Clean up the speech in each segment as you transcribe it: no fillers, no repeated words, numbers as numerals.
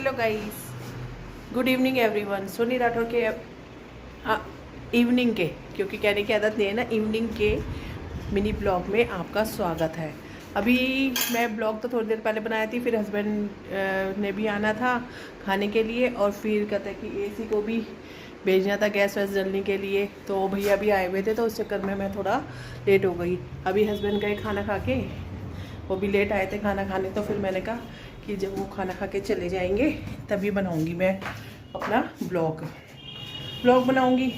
Hello guys, good evening everyone. Soni Rathore के evening के, क्योंकि कहने की आदत नहीं है ना, इवनिंग के मिनी ब्लॉग में आपका स्वागत है। अभी मैं ब्लॉग तो थोड़ी देर पहले बनाई थी, फिर हस्बैंड ने भी आना था खाने के लिए, और फिर कहते हैं कि एसी को भी भेजना था गैस वैस जलने के लिए, तो भैया भी आए हुए थे, तो उस चक्कर में मैं थोड़ा लेट हो गई। अभी हस्बैंड गए खाना खा के, वो भी लेट आए थे खाना खाने, तो फिर मैंने कहा कि जब वो खाना खा के चले जाएंगे तभी बनाऊंगी मैं अपना ब्लॉग बनाऊंगी।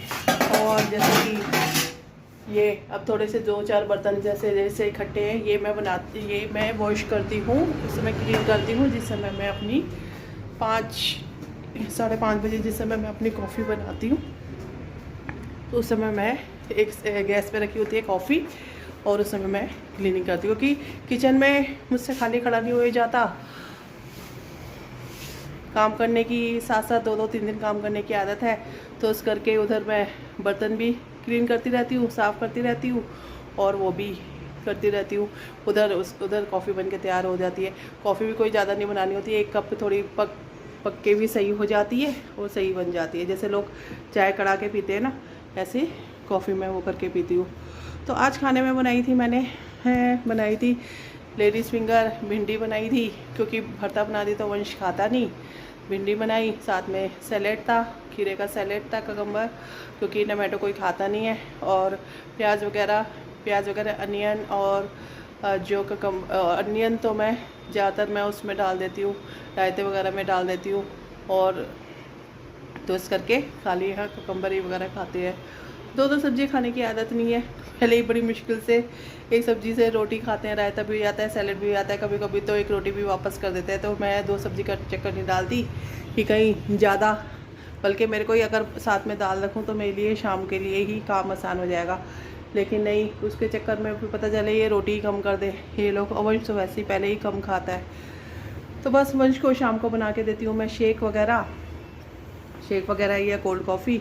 और जैसे कि ये अब थोड़े से 2-4 बर्तन जैसे इकट्ठे हैं, ये मैं वॉश करती हूँ, उस समय क्लीन करती हूँ, जिस समय मैं अपनी 5-5:30 बजे जिस समय मैं अपनी कॉफ़ी बनाती हूँ, तो उस समय मैं एक गैस पे रखी होती है कॉफ़ी, और उस समय मैं क्लीनिंग करती हूँ, क्योंकि किचन में मुझसे खाली खड़ा नहीं हो जाता। काम करने की साथ साथ 2-3 दिन काम करने की आदत है, तो उस करके उधर मैं बर्तन भी क्लीन करती रहती हूँ, साफ़ करती रहती हूँ, और वो भी करती रहती हूँ। उधर कॉफ़ी बन के तैयार हो जाती है। कॉफ़ी भी कोई ज़्यादा नहीं बनानी होती है, 1 कप थोड़ी पक के भी सही हो जाती है, वो सही बन जाती है। जैसे लोग चाय कड़ा के पीते हैं ना, ऐसे कॉफ़ी मैं वो करके पीती हूँ। तो आज खाने में बनाई थी लेडीज़ फिंगर, भिंडी बनाई थी, क्योंकि भरता बना दी तो वंश खाता नहीं। भिंडी बनाई, साथ में सैलेड था, खीरे का सैलेड था, ककम्बर, क्योंकि टमाटो कोई खाता नहीं है, और प्याज वगैरह अनियन, और अनियन तो मैं ज़्यादातर उसमें डाल देती हूँ, रायते वगैरह में डाल देती हूँ, और तो इस करके खाली यहाँ ककम्बर ही वगैरह खाते हैं। 2 सब्ज़ी खाने की आदत नहीं है, पहले ही बड़ी मुश्किल से एक सब्ज़ी से रोटी खाते हैं, रायता भी आता है, सैलेड भी आता है, कभी कभी तो एक रोटी भी वापस कर देते हैं। तो मैं 2 सब्ज़ी का चक्कर नहीं डालती कि कहीं ज़्यादा, बल्कि मेरे को ही अगर साथ में दाल रखूँ तो मेरे लिए शाम के लिए ही काम आसान हो जाएगा, लेकिन नहीं, उसके चक्कर में फिर पता चले ये रोटी ही कम कर दे ये लोग। और वंश तो वैसे ही पहले ही कम खाता है, तो बस वंश को शाम को बना के देती हूँ मैं शेक वगैरह या कोल्ड कॉफ़ी।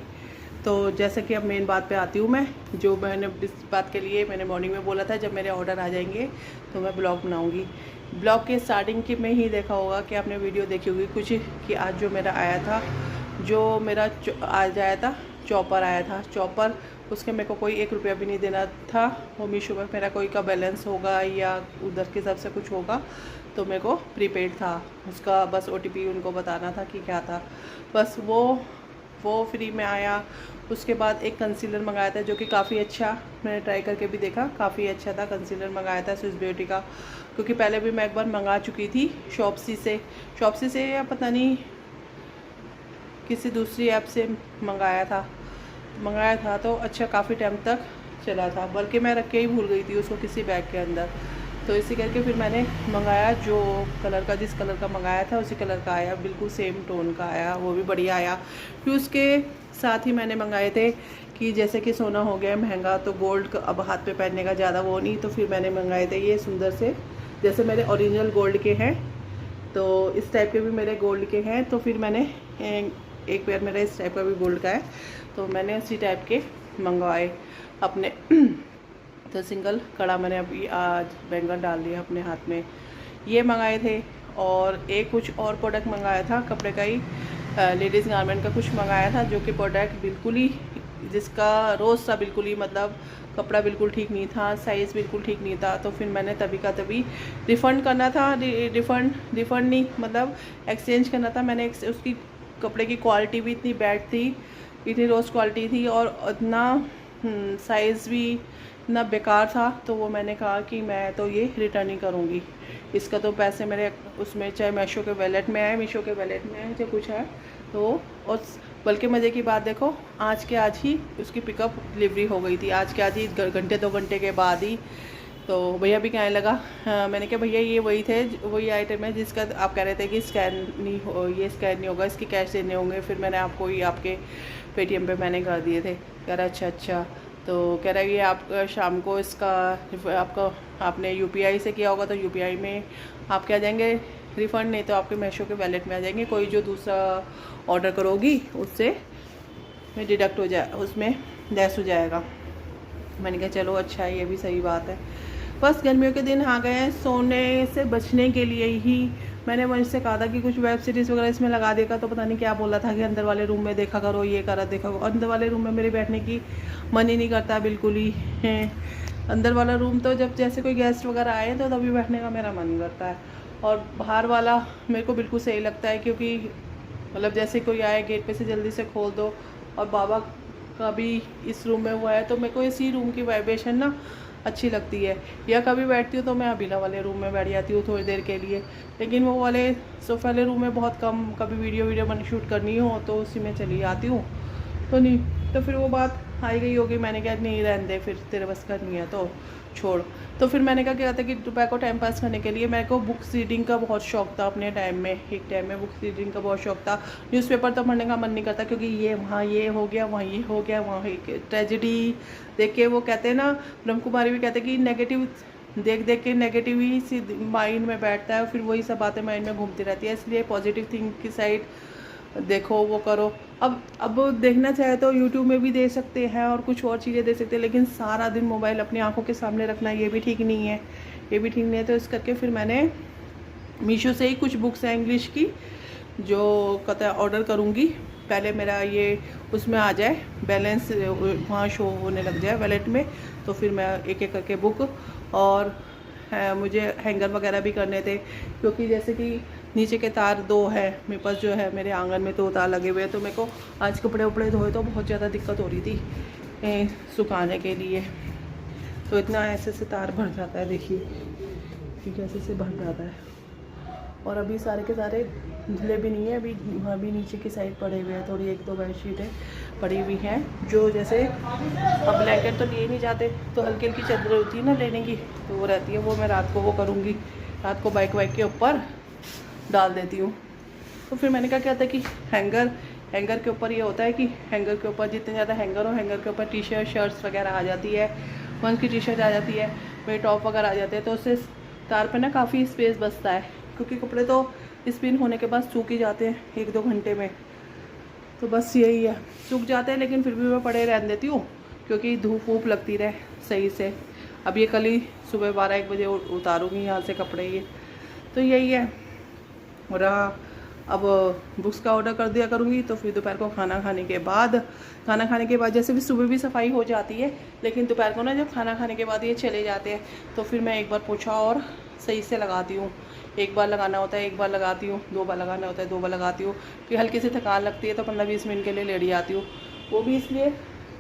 तो जैसे कि अब मेन बात पे आती हूँ मैं, जो मैंने इस बात के लिए मैंने मॉर्निंग में बोला था, जब मेरे ऑर्डर आ जाएंगे तो मैं ब्लॉग बनाऊँगी। ब्लॉग के स्टार्टिंग के में ही देखा होगा कि आपने वीडियो देखी होगी कुछ, कि आज जो मेरा आया था, आज आया था चॉपर, उसके मेरे को कोई 1 रुपया भी नहीं देना था। वो मीशो में मेरा कोई का बैलेंस होगा या उधर के हिसाब से कुछ होगा, तो मेरे को प्रीपेड था उसका, बस OTP उनको बताना था कि क्या था, बस वो फ्री में आया। उसके बाद एक कंसीलर मंगाया था, जो कि काफ़ी अच्छा, मैंने ट्राई करके भी देखा, काफ़ी अच्छा था। कंसीलर मंगाया था स्विस ब्यूटी का, क्योंकि पहले भी मैं एक बार मंगा चुकी थी शॉप्सी से या पता नहीं किसी दूसरी ऐप से मंगाया था, तो अच्छा काफ़ी टाइम तक चला था, बल्कि मैं रख के ही भूल गई थी उसको किसी बैग के अंदर। तो इसी करके फिर मैंने मंगाया, जिस कलर का मंगाया था उसी कलर का आया, बिल्कुल सेम टोन का आया, वो भी बढ़िया आया। फिर उसके साथ ही मैंने मंगाए थे कि जैसे कि सोना हो गया महंगा, तो गोल्ड अब हाथ पे पहनने का ज़्यादा वो नहीं, तो फिर मैंने मंगाए थे ये सुंदर से, जैसे मेरे ओरिजिनल गोल्ड के हैं, तो इस टाइप के भी मेरे गोल्ड के हैं। तो फिर मैंने एक पेयर मेरा इस टाइप का भी गोल्ड का है, तो मैंने उसी टाइप के मंगवाए अपने। तो सिंगल कड़ा मैंने अभी आज बैंगन डाल दिया अपने हाथ में, ये मंगाए थे। और एक कुछ और प्रोडक्ट मंगाया था, कपड़े का ही, लेडीज़ गारमेंट का कुछ मंगाया था, जो कि प्रोडक्ट बिल्कुल ही, जिसका रोज़ सा बिल्कुल ही, मतलब कपड़ा बिल्कुल ठीक नहीं था, साइज़ बिल्कुल ठीक नहीं था। तो फिर मैंने तभी रिफ़ंड करना था, रिफ़ंड नहीं, मतलब एक्सचेंज करना था। मैंने उसकी कपड़े की क्वालिटी भी इतनी बैड थी, इतनी रोज़ क्वालिटी थी, और इतना साइज़ भी इतना बेकार था, तो वो मैंने कहा कि मैं तो ये रिटर्न ही करूँगी। इसका तो पैसे मेरे उसमें, चाहे मीशो के वैलेट में आए चाहे कुछ है, तो और बल्कि मज़े की बात देखो, आज ही उसकी पिकअप डिलीवरी हो गई थी, आज ही घंटे 2 घंटे के बाद ही। तो भैया भी कहने लगा, मैंने कहा भैया ये वही आइटम है जिसका आप कह रहे थे कि स्कैन नहीं होगा, इसके कैश देने होंगे। फिर मैंने आपको ही आपके पेटीएम पे मैंने कर दिए थे। कह रहा अच्छा, तो कह रहा है ये आप शाम को इसका आपने UPI से किया होगा, तो UPI में आपके आ जाएंगे रिफ़ंड, नहीं तो आपके मीशो के वैलेट में आ जाएंगे। कोई जो दूसरा ऑर्डर करोगी उससे डिडक्ट हो जाए, उसमें लेस हो जाएगा। मैंने कहा चलो अच्छा है, ये भी सही बात है। बस गर्मियों के दिन आ गए हैं, सोने से बचने के लिए ही मैंने वंश से कहा था कि कुछ वेब सीरीज़ वगैरह इसमें लगा देगा, तो पता नहीं क्या बोला था कि अंदर वाले रूम में देखा करो, ये करा देखा करो। अंदर वाले रूम में मेरे बैठने की मन ही नहीं करता बिल्कुल ही है। अंदर वाला रूम तो जब जैसे कोई गेस्ट वगैरह आए तो तभी बैठने का मेरा मन करता है, और बाहर वाला मेरे को बिल्कुल सही लगता है, क्योंकि मतलब जैसे कोई आए गेट पे से जल्दी से खोल दो। और बाबा का भी इस रूम में हुआ है, तो मेरे को इसी रूम की वाइब्रेशन ना अच्छी लगती है। या कभी बैठती हूँ तो मैं अभिला वाले रूम में बैठ जाती हूँ थोड़ी देर के लिए, लेकिन वो वाले सोफे वाले रूम में बहुत कम, कभी वीडियो बन शूट करनी हो तो उसी में चली जाती हूँ। तो नहीं तो फिर वो बात आई गई होगी, मैंने कहा नहीं रहने दे, फिर तेरे बस करनी है तो छोड़। तो फिर मैंने कहा क्या था कि दोपहर को टाइम पास करने के लिए मेरे को बुक्स रीडिंग का बहुत शौक था अपने टाइम में। एक टाइम में बुक्स रीडिंग का बहुत शौक था। न्यूज़पेपर तो पढ़ने का मन नहीं करता, क्योंकि ये वहाँ ये हो गया, वहाँ ये हो गया, वहाँ ट्रेजिडी देख के, वो कहते हैं ना, ब्रह्म कुमारी भी कहते हैं कि नेगेटिव देख देख के नेगेटिव ही सी माइंड में बैठता है, फिर वही सब बातें माइंड में घूमती रहती है। इसलिए पॉजिटिव थिंग की साइड देखो, वो करो। अब देखना चाहे तो यूट्यूब में भी दे सकते हैं और कुछ और चीज़ें दे सकते हैं, लेकिन सारा दिन मोबाइल अपनी आंखों के सामने रखना ये भी ठीक नहीं है, ये भी ठीक नहीं है। तो इस करके फिर मैंने मीशो से ही कुछ बुक्स हैं इंग्लिश की, जो कहता है ऑर्डर करूँगी। पहले मेरा ये उसमें आ जाए, बैलेंस वहाँ शो होने लग जाए वॉलेट में, तो फिर मैं एक एक करके बुक। और मुझे हैंगर वगैरह भी करने थे, क्योंकि जैसे कि नीचे के तार 2 है मेरे पास, जो है मेरे आंगन में 2 तार लगे हुए हैं। तो मेरे को आज कपड़े उपड़े धोए तो बहुत ज़्यादा दिक्कत हो रही थी सुखाने के लिए। तो इतना ऐसे से तार भर जाता है, देखिए कैसे से भर जाता है। और अभी सारे के सारे धुले भी नहीं है, अभी वहाँ भी नीचे की साइड पड़े हुए हैं, थोड़ी 1-2 बेडशीटें पड़ी हुई हैं, जो जैसे अब ब्लैंकेट तो लिए नहीं जाते, तो हल्की हल्की चादर होती है ना लेने की, तो वो रहती है, वो मैं रात को वो करूँगी, रात को बाइक वाइक के ऊपर डाल देती हूँ। तो फिर मैंने कहा क्या था कि हैंगर के ऊपर ये होता है कि हैंगर के ऊपर जितने ज़्यादा हैंगर हो, हैंगर के ऊपर टी शर्ट शर्ट्स वगैरह आ जाती है, वंस की टी शर्ट आ जाती है, मेरे टॉप वगैरह आ जाते हैं, तो उससे तार पे ना काफ़ी स्पेस बचता है, क्योंकि कपड़े तो स्पिन होने के बाद सूख ही जाते हैं 1-2 घंटे में। तो बस यही है, सूख जाते हैं, लेकिन फिर भी मैं पड़े रहने देती हूँ, क्योंकि धूप वूप लगती रहे सही से। अब ये कल ही सुबह 12-1 बजे उतारूँगी यहाँ से कपड़े ये। तो यही है। और अब बुक्स का ऑर्डर कर दिया करूँगी, तो फिर दोपहर को खाना खाने के बाद जैसे भी सुबह भी सफाई हो जाती है, लेकिन दोपहर को ना जब खाना खाने के बाद ये चले जाते हैं, तो फिर मैं एक बार पोछा और सही से लगाती हूँ। एक बार लगाना होता है, एक बार लगाती हूँ, 2 बार लगाना होता है, 2 बार लगाती हूँ। फिर हल्की सी थकान लगती है तो 15-20 मिनट के लिए लेट जाती हूँ। वो भी इसलिए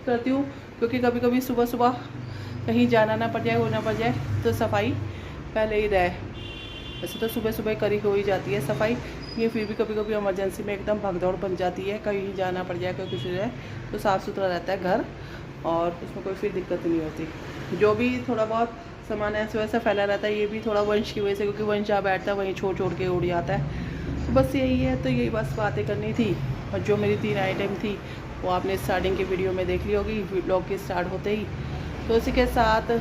करती हूँ क्योंकि कभी कभी सुबह सुबह कहीं जाना ना पड़ जाए, हो ना पड़ जाए, तो सफाई पहले ही रहे। वैसे तो सुबह सुबह करी हो ही जाती है सफाई, ये फिर भी कभी कभी इमरजेंसी में एकदम भागदौड़ बन जाती है, कहीं जाना पड़ जाए, कोई कुछ हो जाए, तो साफ़ सुथरा रहता है घर, और उसमें कोई फिर दिक्कत नहीं होती। जो भी थोड़ा बहुत सामान ऐसे वैसा फैला रहता है, ये भी थोड़ा वंश की वजह से, क्योंकि वंश जहाँ बैठता है वहीं छोड़ के उड़ जाता है। तो बस यही है, तो यही बस बातें करनी थी। और जो मेरी 3 आइटम थी वो आपने स्टार्टिंग की वीडियो में देख ली होगी, ब्लॉग के स्टार्ट होते ही। तो इसी के साथ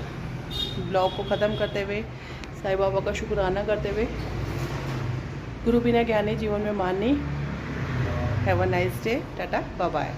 ब्लॉग को ख़त्म करते हुए, साईं बाबा का शुक्राना करते हुए, गुरु बिना ज्ञानी जीवन में मानी, have a nice day, tata bye bye.